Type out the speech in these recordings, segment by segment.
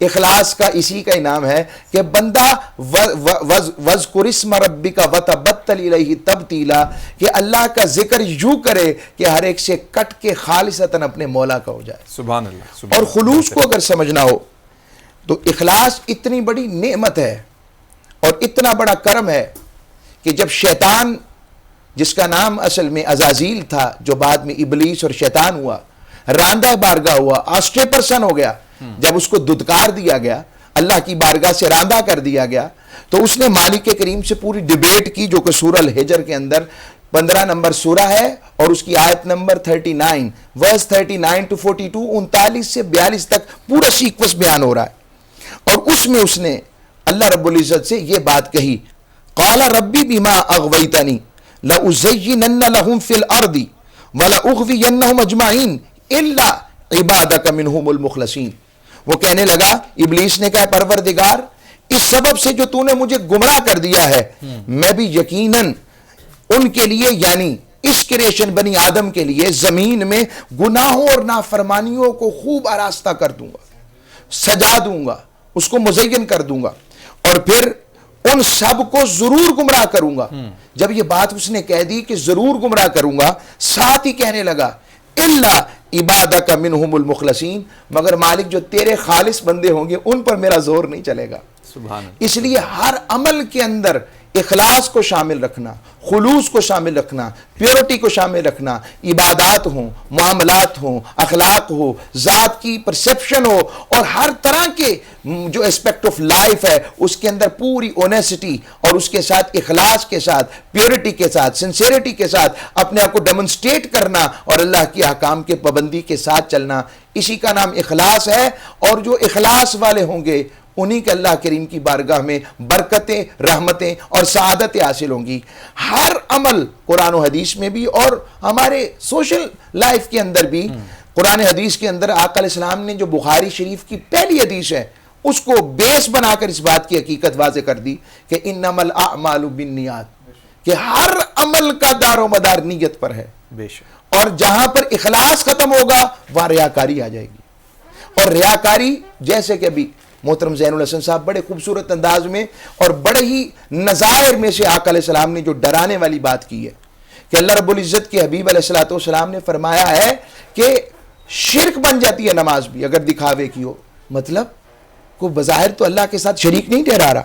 اخلاص کا اسی کا انعام ہے کہ بندہ وَاذْكُرِ اسْمَ رَبِّكَ وَتَبَتَّلْ إِلَيْهِ تَبْتِيلًا، کہ اللہ کا ذکر یوں کرے کہ ہر ایک سے کٹ کے خالصتاً اپنے مولا کا ہو جائے. سبحان اللہ. اور خلوص کو اگر سمجھنا ہو تو اخلاص اتنی بڑی نعمت ہے اور اتنا بڑا کرم ہے کہ جب شیطان، جس کا نام اصل میں عزازیل تھا، جو بعد میں ابلیس اور شیطان ہوا، راندہ بارگاہ ہوا، آسٹرے پرسن ہو گیا، جب اس کو دھتکار دیا گیا، اللہ کی بارگاہ سے راندہ کر دیا گیا، تو اس نے مالک کریم سے پوری ڈیبیٹ کی، جو کہ سورہ الحجر کے اندر 15 نمبر سورہ ہے اور اس کی آیت نمبر 39 ورس 39 to 42 39 سے 42 تک پورا سیکوینس بیان ہو رہا ہے. اور اس میں اس نے اللہ رب العزت سے یہ بات کہی، قال ربی بما اغویتنی لأزینن لهم فی الارض ولأغوینہم اجمعین الا عبادک منہم المخلصین. وہ کہنے لگا، ابلیس نے کہا پروردگار اس سبب سے جو تو نے مجھے گمراہ کر دیا ہے، میں بھی یقیناً ان کے لیے، یعنی اس کریشن بنی آدم کے لیے زمین میں گناہوں اور نافرمانیوں کو خوب آراستہ کر دوں گا، سجا دوں گا، اس کو مزین کر دوں گا، اور پھر ان سب کو ضرور گمراہ کروں گا. جب یہ بات اس نے کہہ دی کہ ضرور گمراہ کروں گا، ساتھ ہی کہنے لگا الا عبادک منہم المخلصین، مگر مالک جو تیرے خالص بندے ہوں گے ان پر میرا زور نہیں چلے گا. سبحان اللہ. اس لیے ہر عمل کے اندر اخلاص کو شامل رکھنا، خلوص کو شامل رکھنا، پیورٹی کو شامل رکھنا، عبادات ہوں، معاملات ہوں، اخلاق ہو، ذات کی پرسیپشن ہو، اور ہر طرح کے جو اسپیکٹ آف لائف ہے اس کے اندر پوری اونیسٹی اور اس کے ساتھ اخلاص کے ساتھ، پیورٹی کے ساتھ، سنسیریٹی کے ساتھ اپنے آپ کو ڈیمونسٹریٹ کرنا اور اللہ کی احکام کے پابندی کے ساتھ چلنا، اسی کا نام اخلاص ہے. اور جو اخلاص والے ہوں گے انہی کے اللہ کریم کی بارگاہ میں برکتیں، رحمتیں اور سعادتیں حاصل ہوں گی. ہر عمل قرآن و حدیث میں بھی اور ہمارے سوشل لائف کے اندر بھی، قرآن حدیث کے اندر آقا علیہ السلام نے جو بخاری شریف کی پہلی حدیث ہے اس کو بیس بنا کر اس بات کی حقیقت واضح کر دی کہ انما الاعمال بالنیات، کہ ہر عمل کا دار و مدار نیت پر ہے. بے شک. اور جہاں پر اخلاص ختم ہوگا وہاں ریاکاری آ جائے گی. اور ریاکاری جیسے کہ ابھی محترم زین الحسن صاحب بڑے خوبصورت انداز میں اور بڑے ہی نظائر میں سے آقا علیہ السلام نے جو ڈرانے والی بات کی ہے کہ اللہ رب العزت کے حبیب علیہ السلام نے فرمایا ہے کہ شرک بن جاتی ہے نماز بھی اگر دکھاوے کی ہو. مطلب کو بظاہر تو اللہ کے ساتھ شریک نہیں ٹھہرا رہا،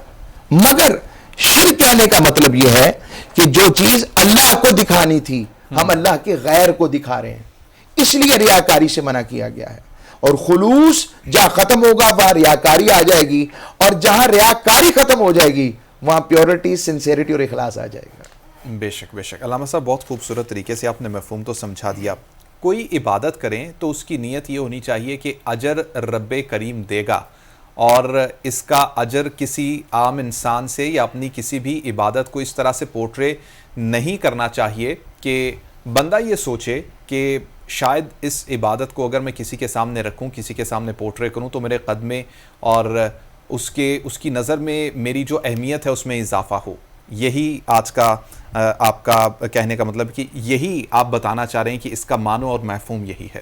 مگر شرک کہنے کا مطلب یہ ہے کہ جو چیز اللہ کو دکھانی تھی ہم اللہ کے غیر کو دکھا رہے ہیں، اس لیے ریاکاری سے منع کیا گیا ہے. اور خلوص جہاں ختم ہوگا وہاں ریاکاری آ جائے گی، اور جہاں ریاکاری ختم ہو جائے گی وہاں پیورٹی، سنسیریٹی اور اخلاص آ جائے گا. بے شک بے شک. علامہ صاحب بہت خوبصورت طریقے سے آپ نے مفہوم تو سمجھا دیا. کوئی عبادت کریں تو اس کی نیت یہ ہونی چاہیے کہ اجر رب کریم دے گا، اور اس کا اجر کسی عام انسان سے یا اپنی کسی بھی عبادت کو اس طرح سے پورٹرے نہیں کرنا چاہیے کہ بندہ یہ سوچے کہ شاید اس عبادت کو اگر میں کسی کے سامنے رکھوں، کسی کے سامنے پورٹرے کروں تو میرے قدمے اور اس کی نظر میں میری جو اہمیت ہے اس میں اضافہ ہو. یہی آج کا آپ کا کہنے کا مطلب کہ یہی آپ بتانا چاہ رہے ہیں کہ اس کا معنی اور مفہوم یہی ہے.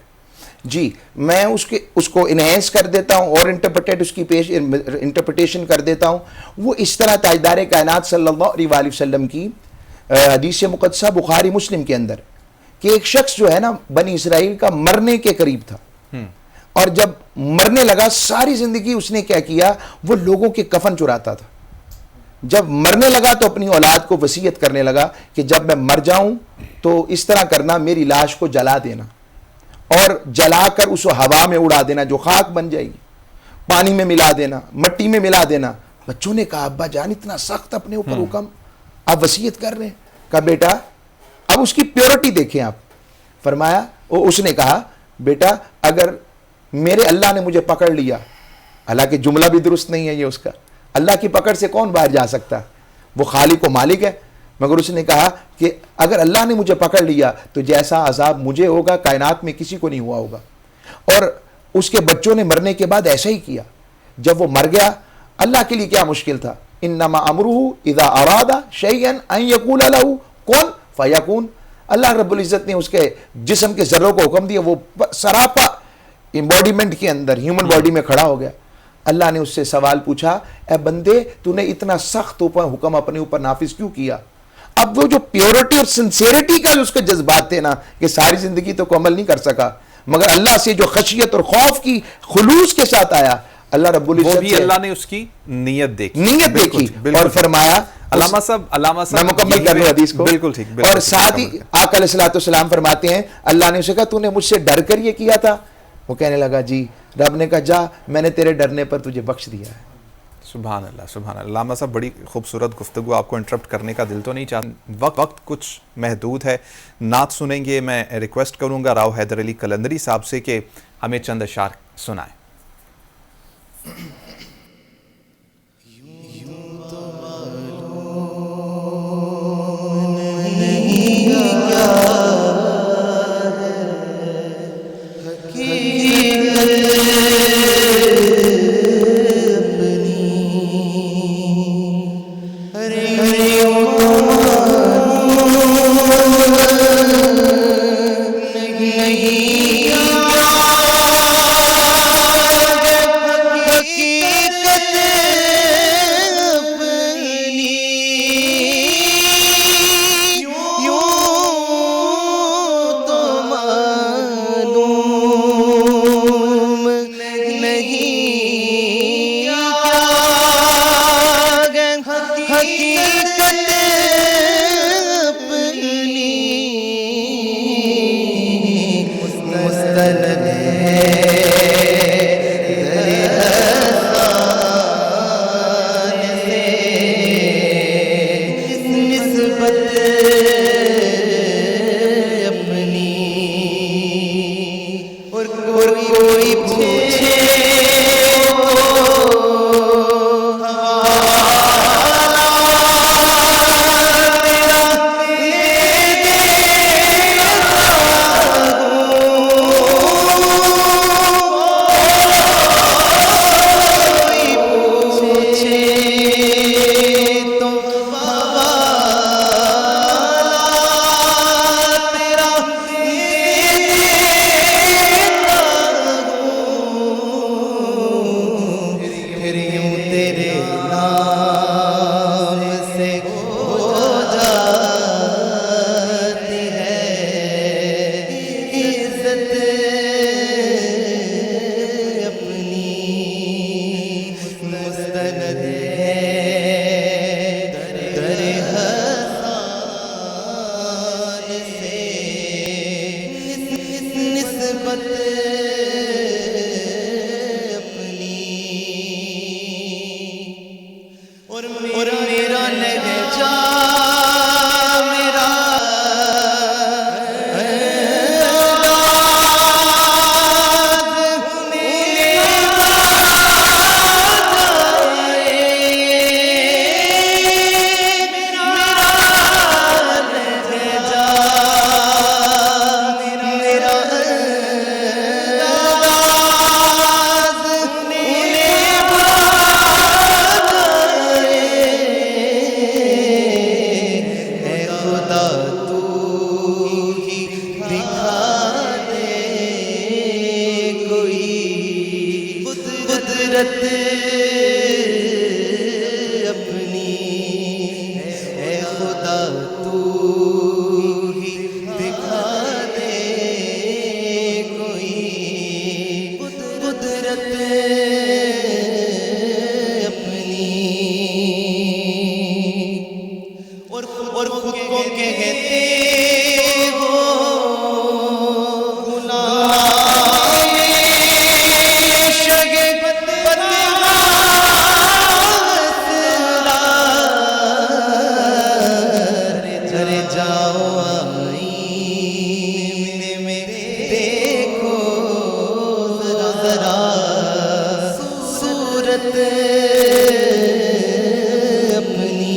جی، میں اس کو انہینس کر دیتا ہوں اور انٹرپریٹیشن کر دیتا ہوں. وہ اس طرح تاجدار کائنات صلی اللہ علیہ وآلہ وسلم کی حدیث مقدسہ بخاری مسلم کے اندر کہ ایک شخص جو ہے نا بنی اسرائیل کا مرنے کے قریب تھا، اور جب مرنے لگا ساری زندگی اس نے کیا کیا، وہ لوگوں کے کفن چراتا تھا. جب مرنے لگا تو اپنی اولاد کو وصیت کرنے لگا کہ جب میں مر جاؤں تو اس طرح کرنا، میری لاش کو جلا دینا اور جلا کر اس کو ہوا میں اڑا دینا جو خاک بن جائے گی، پانی میں ملا دینا، مٹی میں ملا دینا. بچوں نے کہا ابا جان اتنا سخت اپنے اوپر حکم، آپ وصیت کر رہے ہیں. کہا بیٹا، اب اس کی پیورٹی دیکھیں آپ. فرمایا، اس نے کہا بیٹا اگر میرے اللہ نے مجھے پکڑ لیا، حالانکہ جملہ بھی درست نہیں ہے یہ اس کا، اللہ کی پکڑ سے کون باہر جا سکتا، وہ خالق و مالک ہے، مگر اس نے کہا کہ اگر اللہ نے مجھے پکڑ لیا تو جیسا عذاب مجھے ہوگا کائنات میں کسی کو نہیں ہوا ہوگا. اور اس کے بچوں نے مرنے کے بعد ایسا ہی کیا. جب وہ مر گیا، اللہ کے لیے کیا مشکل تھا، انما امرہ اذا اراد شیئا ان یقول لہ کن فیکون. اللہ رب العزت نے اس کے جسم کے ذروں کو حکم دیا، وہ سراپا امبوڈیمنٹ کے اندر ہیومن باڈی میں کھڑا ہو گیا. اللہ نے اس سے سوال پوچھا, اے بندے تو نے اتنا سخت حکم اپنے اوپر نافذ کیوں کیا؟ اب وہ جو پیورٹی اور سنسیریٹی کا اس کے جذبات تھے نا, کہ ساری زندگی تو کو عمل نہیں کر سکا, مگر اللہ سے جو خشیت اور خوف کی خلوص کے ساتھ آیا, اللہ رب العزت وہ بھی اللہ نے اس کی نیت دیکھی اور فرمایا. علامہ صاحب میں مکمل کر لوں حدیث کو. بالکل ٹھیک. اور ساتھ ہی آقا علیہ الصلوۃ والسلام فرماتے ہیں, اللہ نے اسے کہا تو نے مجھ سے ڈر کر یہ کیا تھا؟ وہ کہنے لگا جی. رب نے کہا جا, میں نے تیرے ڈرنے پر تجھے بخش دیا ہے. سبحان اللہ سبحان اللہ. علامہ صاحب بڑی خوبصورت گفتگو, آپ کو انٹرپٹ کرنے کا دل تو نہیں چاہتا, وقت کچھ محدود ہے. نعت سنیں گے, میں ریکویسٹ کروں گا راؤ حیدر علی قلندری صاحب سے کہ ہمیں چند اشعار سنائیں. اپنی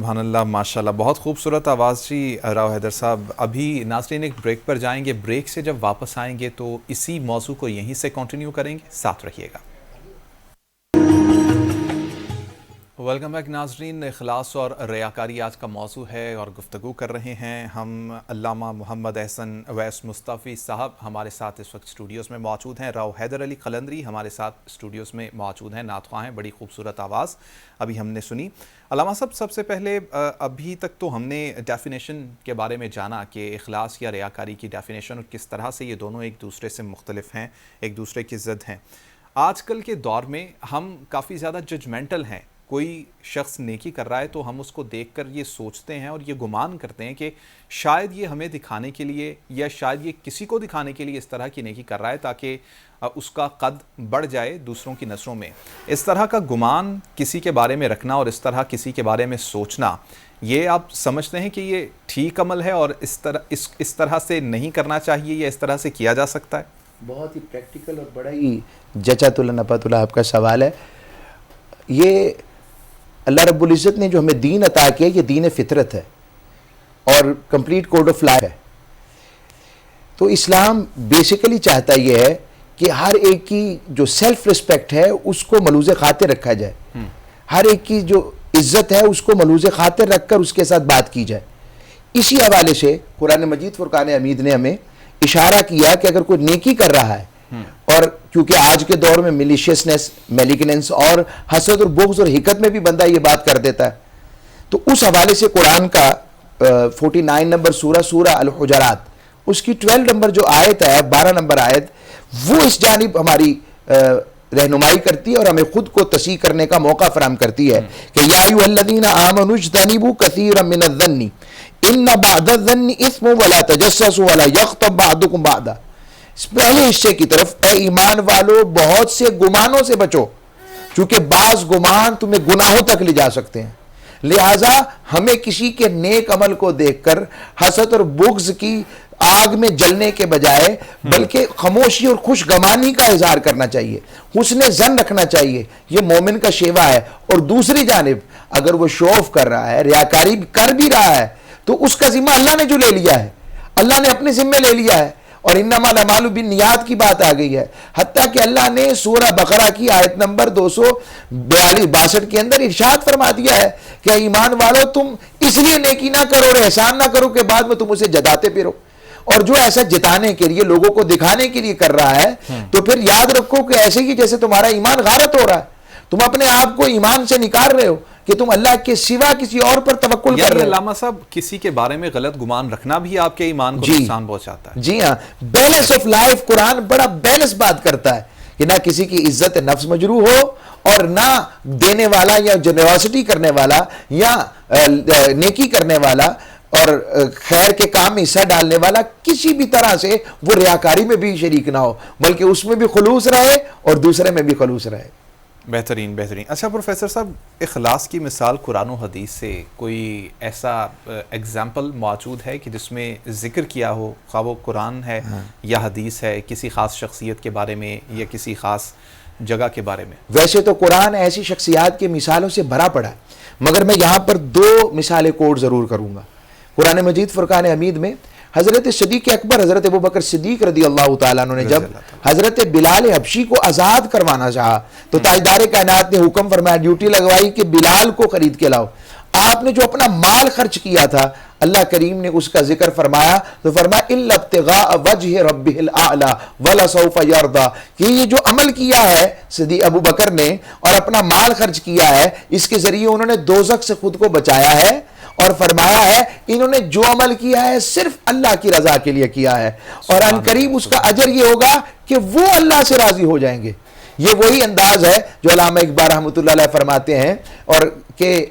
سبحان اللہ، ماشاء اللہ، بہت خوبصورت آواز جی راؤ حیدر صاحب. ابھی ناظرین ایک بریک پر جائیں گے، بریک سے جب واپس آئیں گے تو اسی موضوع کو یہیں سے کنٹینیو کریں گے، ساتھ رکھیے گا. ویلکم بیک ناظرین. اخلاص اور ریاکاری آج کا موضوع ہے اور گفتگو کر رہے ہیں ہم. علامہ محمد احسن اویس مصطفی صاحب ہمارے ساتھ اس وقت اسٹوڈیوز میں موجود ہیں. راؤ حیدر علی قلندری ہمارے ساتھ اسٹوڈیوز میں موجود ہیں، نعت خواہ ہیں. بڑی خوبصورت آواز ابھی ہم نے سنی. علامہ صاحب، سب سے پہلے ابھی تک تو ہم نے ڈیفینیشن کے بارے میں جانا کہ اخلاص یا ریاکاری کی ڈیفینیشن اور کس طرح سے یہ دونوں ایک دوسرے سے مختلف ہیں، ایک دوسرے کی ضد ہیں. آج کل کے دور میں ہم کافی زیادہ ججمنٹل ہیں. کوئی شخص نیکی کر رہا ہے تو ہم اس کو دیکھ کر یہ سوچتے ہیں اور یہ گمان کرتے ہیں کہ شاید یہ ہمیں دکھانے کے لیے یا شاید یہ کسی کو دکھانے کے لیے اس طرح کی نیکی کر رہا ہے تاکہ اس کا قد بڑھ جائے دوسروں کی نظروں میں. اس طرح کا گمان کسی کے بارے میں رکھنا اور اس طرح کسی کے بارے میں سوچنا، یہ آپ سمجھتے ہیں کہ یہ ٹھیک عمل ہے اور اس طرح سے نہیں کرنا چاہیے یا اس طرح سے کیا جا سکتا ہے؟ بہت ہی پریکٹیکل اور بڑا ہی جچا تلا نپا تلا آپ کا سوال ہے. یہ اللہ رب العزت نے جو ہمیں دین عطا کیا یہ دین فطرت ہے اور کمپلیٹ کوڈ آف لائف ہے. تو اسلام بیسیکلی چاہتا یہ ہے کہ ہر ایک کی جو سیلف رسپیکٹ ہے اس کو ملوز خاطر رکھا جائے، ہر ایک کی جو عزت ہے اس کو ملوز خاطر رکھ کر اس کے ساتھ بات کی جائے. اسی حوالے سے قرآن مجید فرقان حمید نے ہمیں اشارہ کیا کہ اگر کوئی نیکی کر رہا ہے، اور کیونکہ آج کے دور میں ملیشیسنس، میلیگننس اور حسد اور بغض اور حقد میں بھی بندہ یہ بات کر دیتا ہے، تو اس حوالے سے قرآن کا 49 نمبر سورہ الحجرات، اس کی 12 نمبر جو آیت ہے، 12 نمبر آیت، وہ اس جانب ہماری رہنمائی کرتی ہے اور ہمیں خود کو تصحیح کرنے کا موقع فراہم کرتی ہے کہ یا ایھا الذین آمنوا اجتنبوا کثیرا من الظن ان بعض الظن اثم ولا تجسسوا ولا یغتب بعضکم بعضا. اس پہلے حصے کی طرف، اے ایمان والو بہت سے گمانوں سے بچو، چونکہ بعض گمان تمہیں گناہوں تک لے جا سکتے ہیں. لہٰذا ہمیں کسی کے نیک عمل کو دیکھ کر حسد اور بغض کی آگ میں جلنے کے بجائے بلکہ خاموشی اور خوش گمانی کا اظہار کرنا چاہیے، حسن ظن رکھنا چاہیے. یہ مومن کا شیوا ہے. اور دوسری جانب اگر وہ شو آف کر رہا ہے، ریاکاری کر بھی رہا ہے، تو اس کا ذمہ اللہ نے جو لے لیا ہے، اللہ نے اپنے ذمہ لے لیا ہے. اور انما الاعمال بالنیات کی بات آ گئی ہے. حتیٰ کہ اللہ نے سورہ بقرہ کی آیت نمبر 262 کے اندر ارشاد فرما دیا ہے کہ ایمان والو تم اس لیے نیکی نہ کرو اور احسان نہ کرو کہ بعد میں تم اسے جتاتے پھرو. اور جو ایسا جتانے کے لیے، لوگوں کو دکھانے کے لیے کر رہا ہے، تو پھر یاد رکھو کہ ایسے ہی جیسے تمہارا ایمان غارت ہو رہا ہے، تم اپنے آپ کو ایمان سے نکال رہے ہو کہ تم اللہ کے سوا کسی اور پر توکل کر رہے ہو. علامہ صاحب، کسی کے بارے میں غلط گمان رکھنا بھی آپ کے ایمان کو نقصان پہنچاتا ہے. جی ہاں، بیلنس آف لائف، قرآن بڑا بیلنس بات کرتا ہے کہ نہ کسی کی عزت نفس مجروح ہو اور نہ دینے والا یا جنراسٹی کرنے والا یا نیکی کرنے والا اور خیر کے کام میں حصہ ڈالنے والا کسی بھی طرح سے وہ ریاکاری میں بھی شریک نہ ہو، بلکہ اس میں بھی خلوص رہے اور دوسرے میں بھی خلوص رہے. بہترین. اچھا پروفیسر صاحب، اخلاص کی مثال قرآن و حدیث سے کوئی ایسا ایگزامپل موجود ہے کہ جس میں ذکر کیا ہو، خواہ وہ قرآن ہے یا حدیث ہے، کسی خاص شخصیت کے بارے میں یا کسی خاص جگہ کے بارے میں؟ ویسے تو قرآن ایسی شخصیات کی مثالوں سے بھرا پڑا ہے، مگر میں یہاں پر 2 مثالیں کوٹ ضرور کروں گا. قرآن مجید فرقان حمید میں حضرت صدیق اکبر حضرت ابوبکر صدیق رضی اللہ تعالیٰ عنہ نے جب حضرت بلال حبشی کو آزاد کروانا چاہا تو تاجدار کائنات نے حکم فرمایا، ڈیوٹی لگوائی کہ بلال کو خرید کے لاؤ. آپ نے جو اپنا مال خرچ کیا تھا، اللہ کریم نے اس کا ذکر فرمایا تو فرمایا الا ابتغاء وجہ ربہ الاعلی ولسوف یرضی، کہ یہ جو عمل کیا ہے صدیق ابوبکر نے اور اپنا مال خرچ کیا ہے، اس کے ذریعے انہوں نے دوزخ سے خود کو بچایا ہے اور فرمایا ہے انہوں نے جو عمل کیا ہے صرف اللہ کی رضا کے لیے کیا ہے اور ان قریب اس کا اجر یہ ہوگا کہ وہ اللہ سے راضی ہو جائیں گے. یہ وہی انداز ہے جو علامہ اقبال رحمۃ اللہ علیہ فرماتے ہیں، اور کہ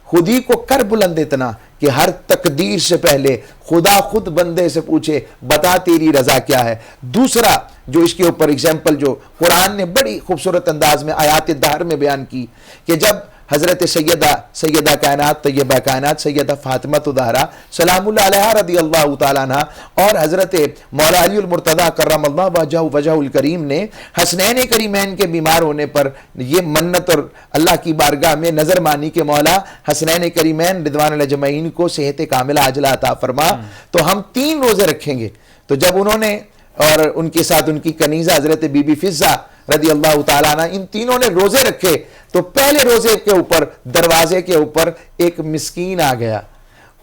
خودی کو کر بلند اتنا کہ ہر تقدیر سے پہلے خدا خود بندے سے پوچھے بتا تیری رضا کیا ہے. دوسرا جو اس کے اوپر اگزامپل جو قرآن نے بڑی خوبصورت انداز میں آیات دہر میں بیان کی کہ جب حضرت سیدہ کائنات طیبہ کائنات سیدہ فاطمہ زہرا سلام اللہ علیہا رضی اللہ تعالیٰ عنہ اور حضرت مولا علی المرتضیٰ کرم اللہ وجہہ الکریم نے حسنین کریمین کے بیمار ہونے پر یہ منت اور اللہ کی بارگاہ میں نظر مانی کہ مولا حسنین کریمین رضوان اللہ اجمعین کو صحت کاملہ عاجلہ عطا فرما، تو ہم 3 روزے رکھیں گے۔ تو جب انہوں نے اور ان کے ساتھ ان کی کنیزہ حضرت بی بی فضہ رضی اللہ تعالیٰ عنہ ان تینوں نے روزے رکھے، تو پہلے روزے کے اوپر دروازے کے اوپر ایک مسکین آ گیا،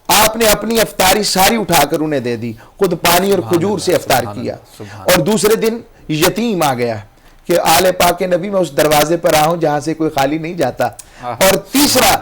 آپ نے اپنی افطاری ساری اٹھا کر انہیں دے دی، خود پانی اور کھجور سے افطار کیا۔ اور دوسرے دن یتیم آ گیا کہ آل پاک نبی میں اس دروازے پر آؤں جہاں سے کوئی خالی نہیں جاتا۔ اور تیسرا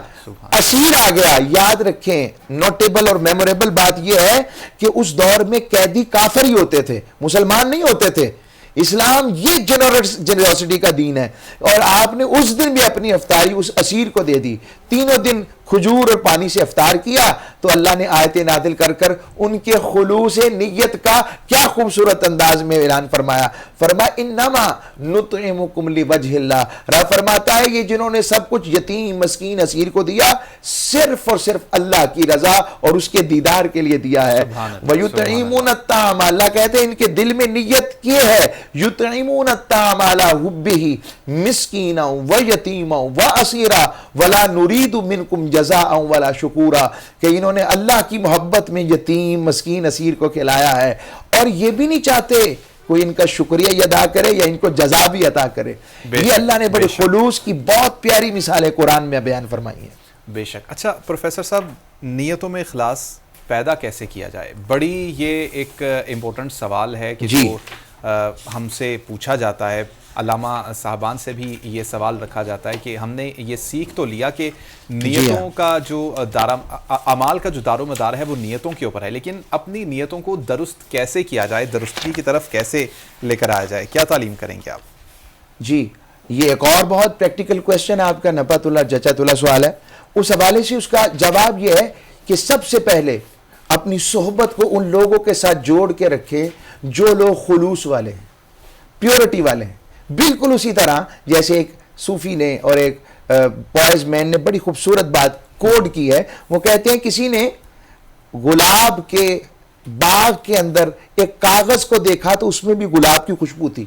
اسیر آ گیا۔ یاد رکھیں نوٹیبل اور میموریبل بات یہ ہے کہ اس دور میں قیدی کافر ہی ہوتے تھے، مسلمان نہیں ہوتے تھے۔ اسلام یہ جنرosity کا دین ہے، اور آپ نے اس دن بھی اپنی افطاری اس اسیر کو دے دی، تینوں دن کھجور اور پانی سے افطار کیا، تو اللہ نے آیتیں نازل کر کر ان کے خلوص نیت کا کیا خوبصورت انداز میں اعلان فرمایا۔ فرمایا انما نطعمکم لوجہ اللہ، رب فرماتا ہے یہ جنہوں نے سب کچھ یتیم مسکین اسیر کو دیا صرف اور صرف اللہ کی رضا اور اس کے دیدار کے لیے دیا ہے۔ وَيُطْعِمُونَ الطَّعَامَ، اللہ کہتے ہیں ان کے دل میں نیت یہ ہے، یطعمون الطعام علی حبہ مسکینا ویتیما واسیرا ولا نرید منکم جزاء ولا شکورا، کہ انہوں نے اللہ کی محبت میں یتیم مسکین اسیر کو کھلایا ہے، اور یہ بھی نہیں چاہتے کوئی ان کا شکریہ ادا کرے یا ان کو جزا بھی عطا کرے۔ یہ اللہ نے بڑے خلوص کی بہت پیاری مثالیں قرآن میں بیان فرمائی ہیں۔ بے شک۔ اچھا پروفیسر صاحب، نیتوں میں اخلاص پیدا کیسے کیا جائے؟ بڑی یہ ایک امپورٹنٹ سوال ہے کہ جو ہم سے پوچھا جاتا ہے، علامہ صاحبان سے بھی یہ سوال رکھا جاتا ہے کہ ہم نے یہ سیکھ تو لیا کہ نیتوں کا جو اعمال کا جو دار و مدار ہے وہ نیتوں کے اوپر ہے، لیکن اپنی نیتوں کو درست کیسے کیا جائے، درستگی کی طرف کیسے لے کر آیا جائے، کیا تعلیم کریں گے آپ؟ جی یہ ایک اور بہت پریکٹیکل کویسچن آپ کا نپت اللہ جچت اللہ سوال ہے۔ اس حوالے سے اس کا جواب یہ ہے کہ سب سے پہلے اپنی صحبت کو ان لوگوں کے ساتھ جوڑ کے رکھے جو لوگ خلوص والے ہیں، پیورٹی والے ہیں۔ بالکل اسی طرح جیسے ایک صوفی نے اور ایک پوائز مین نے بڑی خوبصورت بات کوڈ کی ہے، وہ کہتے ہیں کسی نے گلاب کے باغ کے اندر ایک کاغذ کو دیکھا تو اس میں بھی گلاب کی خوشبو تھی،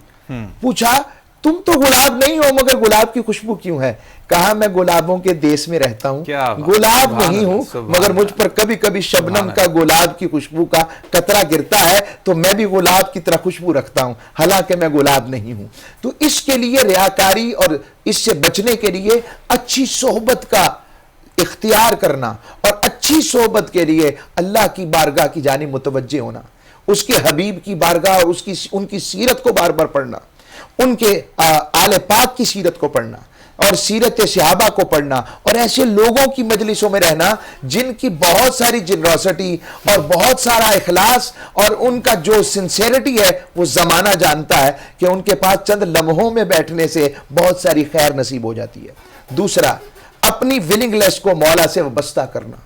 پوچھا تم تو گلاب نہیں ہو مگر گلاب کی خوشبو کیوں ہے؟ کہا میں گلابوں کے دیس میں رہتا ہوں، گلاب نہیں ہوں مگر مجھ پر کبھی کبھی شبنم کا گلاب کی خوشبو کا قطرہ گرتا ہے تو میں بھی گلاب کی طرح خوشبو رکھتا ہوں، حالانکہ میں گلاب نہیں ہوں۔ تو اس کے لیے ریاکاری اور اس سے بچنے کے لیے اچھی صحبت کا اختیار کرنا، اور اچھی صحبت کے لیے اللہ کی بارگاہ کی جانب متوجہ ہونا، اس کے حبیب کی بارگاہ اور ان کی سیرت کو بار بار پڑھنا، ان کے آل پاک کی سیرت کو پڑھنا اور سیرت صحابہ کو پڑھنا، اور ایسے لوگوں کی مجلسوں میں رہنا جن کی بہت ساری جنرosity اور بہت سارا اخلاص اور ان کا جو سنسیریٹی ہے وہ زمانہ جانتا ہے کہ ان کے پاس چند لمحوں میں بیٹھنے سے بہت ساری خیر نصیب ہو جاتی ہے۔ دوسرا، اپنی ولنگلیس کو مولا سے وابستہ کرنا،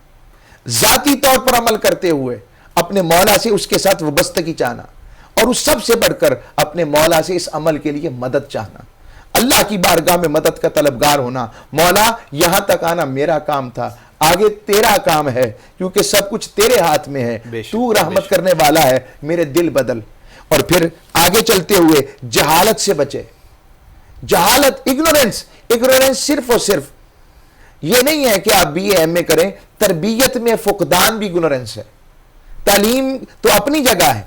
ذاتی طور پر عمل کرتے ہوئے اپنے مولا سے اس کے ساتھ وابستگی چاہنا، اور اس سب سے بڑھ کر اپنے مولا سے اس عمل کے لیے مدد چاہنا، اللہ کی بارگاہ میں مدد کا طلبگار ہونا۔ مولا یہاں تک آنا میرا کام تھا، آگے تیرا کام ہے کیونکہ سب کچھ تیرے ہاتھ میں ہے، تو رحمت کرنے والا ہے، میرے دل بدل۔ اور پھر آگے چلتے ہوئے جہالت سے بچے۔ جہالت، اگنورنس صرف اور صرف یہ نہیں ہے کہ آپ BA MA کریں، تربیت میں فقدان بھی اگنورنس ہے۔ تعلیم تو اپنی جگہ ہے،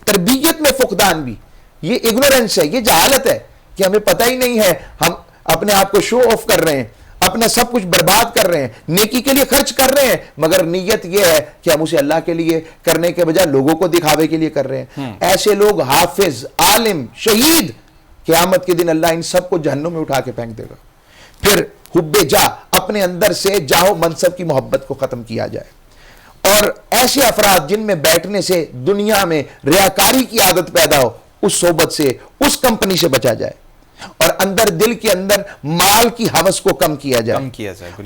تربیت میں فقدان بھی یہ اگنورنس ہے، یہ جہالت ہے کہ ہمیں پتہ ہی نہیں ہے، ہم اپنے آپ کو شو آف کر رہے ہیں، اپنا سب کچھ برباد کر رہے ہیں، نیکی کے لیے خرچ کر رہے ہیں مگر نیت یہ ہے کہ ہم اسے اللہ کے لیے کرنے کے بجائے لوگوں کو دکھاوے کے لیے کر رہے ہیں۔ ایسے لوگ حافظ، عالم، شہید، قیامت کے دن اللہ ان سب کو جہنم میں اٹھا کے پھینک دے گا۔ پھر حب جا، اپنے اندر سے جاہ و منصب کی محبت کو ختم کیا جائے، اور ایسے افراد جن میں بیٹھنے سے دنیا میں ریاکاری کی عادت پیدا ہو، اس صحبت سے، اس کمپنی سے بچا جائے، اور اندر دل کے اندر مال کی حوث کو کم کیا جائے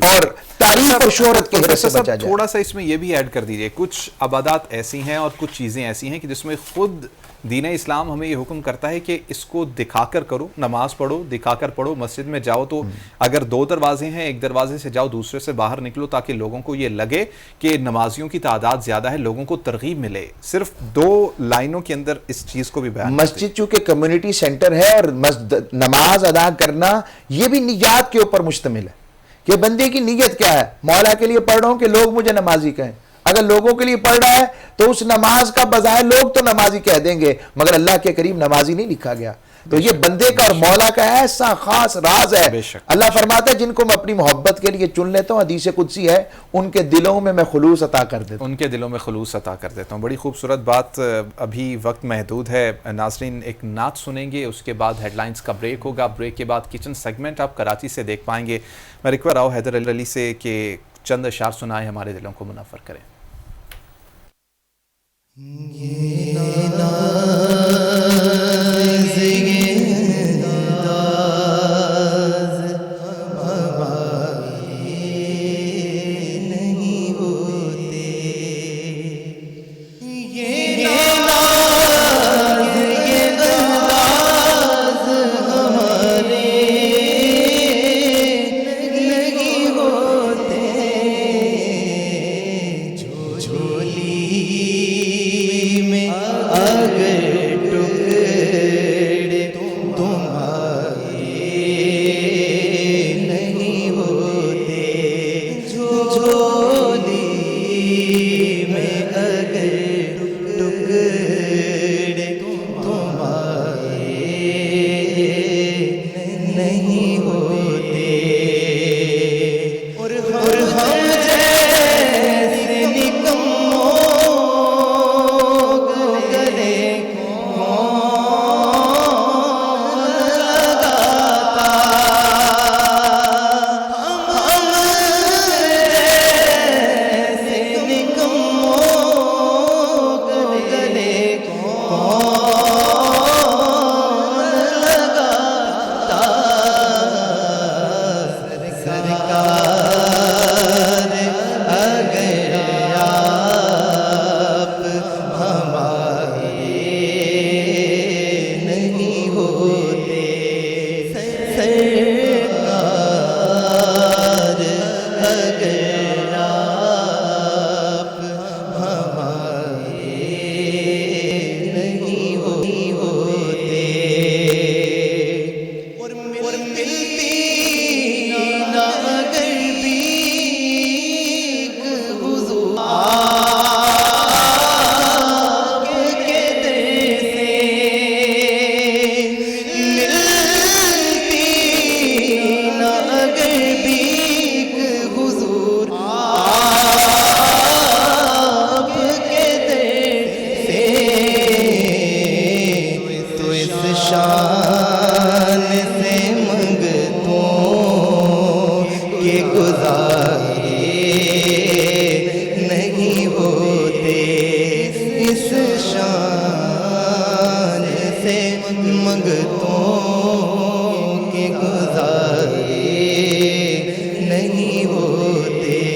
اور تعریف اور شہرت کے حرص سے بچا جائے۔ تھوڑا سا اس میں یہ بھی ایڈ کر دیجئے، کچھ عبادات ایسی ہیں اور کچھ چیزیں ایسی ہیں کہ جس میں خود دین اسلام ہمیں یہ حکم کرتا ہے کہ اس کو دکھا کر کرو، نماز پڑھو دکھا کر پڑھو، مسجد میں جاؤ تو اگر 2 دروازے ہیں ایک دروازے سے جاؤ دوسرے سے باہر نکلو تاکہ لوگوں کو یہ لگے کہ نمازیوں کی تعداد زیادہ ہے، لوگوں کو ترغیب ملے. صرف 2 لائنوں کے اندر اس چیز کو بھی بیان مسجد چونکہ کمیونٹی سینٹر ہے اور نماز ادا کرنا یہ بھی نیات کے اوپر مشتمل ہے کہ بندے کی نیت کیا ہے. مولا کے لیے پڑھ رہا ہوں کہ لوگ مجھے نمازی کہیں. اگر لوگوں کے لیے پڑھ رہا ہے تو اس نماز کا بظاہر لوگ تو نمازی کہہ دیں گے مگر اللہ کے قریب نمازی نہیں لکھا گیا. تو یہ بندے کا اور مولا کا ایسا خاص راز ہے. اللہ فرماتا ہے جن کو میں اپنی محبت کے لیے چن لیتا ہوں، حدیث قدسی ہے، ان کے دلوں میں خلوص عطا کر دیتا ہوں. ان کے دلوں میں خلوص عطا کر دیتا ہوں. بڑی خوبصورت بات. ابھی وقت محدود ہے ناظرین، ایک نعت سنیں گے، اس کے بعد ہیڈ لائنز کا بریک ہوگا. بریک کے بعد کچن سیگمنٹ آپ کراچی سے دیکھ پائیں گے. میں ریکویسٹ راؤ حیدر علی سے کہ چند اشعار سنائیں، ہمارے دلوں کو منور کریں.